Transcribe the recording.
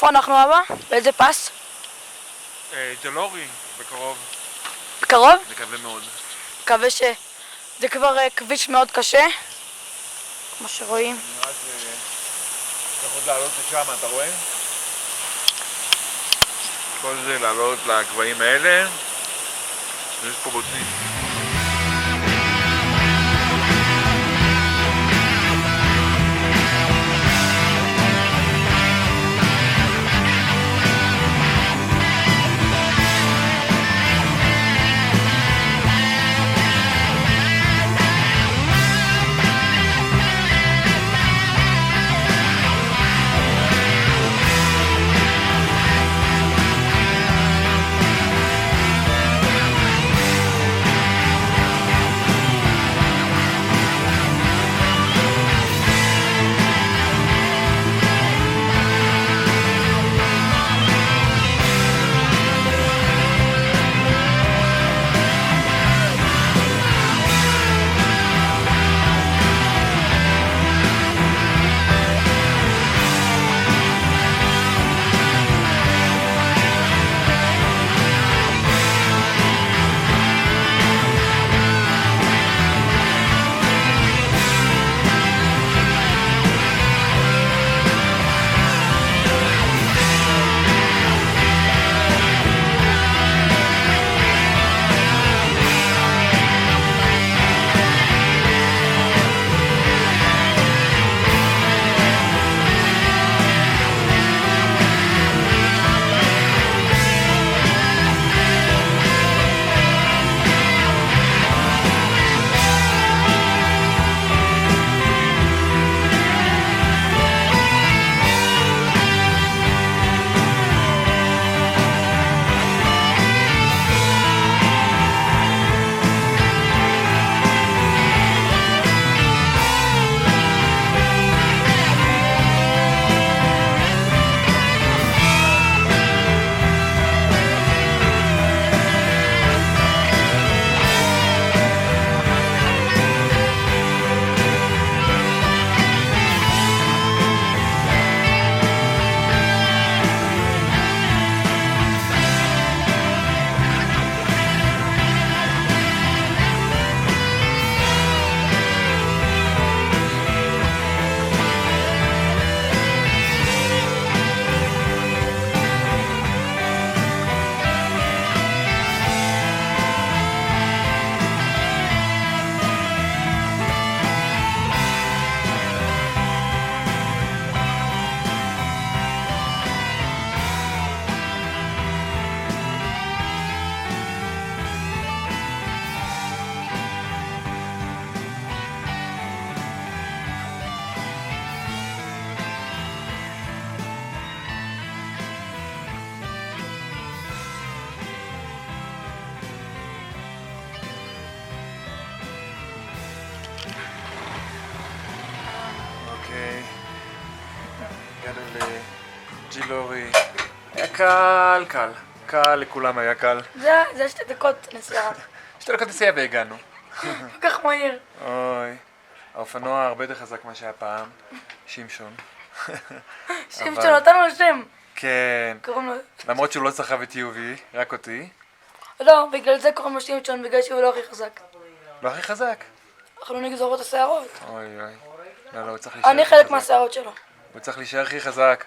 איפה אנחנו אבא? באיזה פס? ג'לורי, בקרוב. בקרוב? מקווה מאוד. מקווה זה כבר כביש מאוד קשה, כמו שרואים. נראה צריך עוד לעלות לשם, אתה רואה? כל זה לעלות לגבהים האלה, ויש פה בוטנים. הגענו לג'ילורי, היה קל לכולם היה קל. זה 2 דקות נסיעה. 2 דקות נסיעה והגענו. כל כך מהיר. אוי, האופנוע הרבה יותר חזק מה שהיה פעם, שמשון. שמשון נתן לו שם. כן, קוראים לו... למרות שהוא לא סחב את יובי, רק אותי. לא, בגלל זה קוראים לו שמשון, בגלל שהוא לא הכי חזק. לא הכי חזק? אנחנו לא נגזור את השערות. אוי, לא, הוא צריך להישאר. אני חלק מהשערות שלו. הוא צריך להישאר הכי חזק.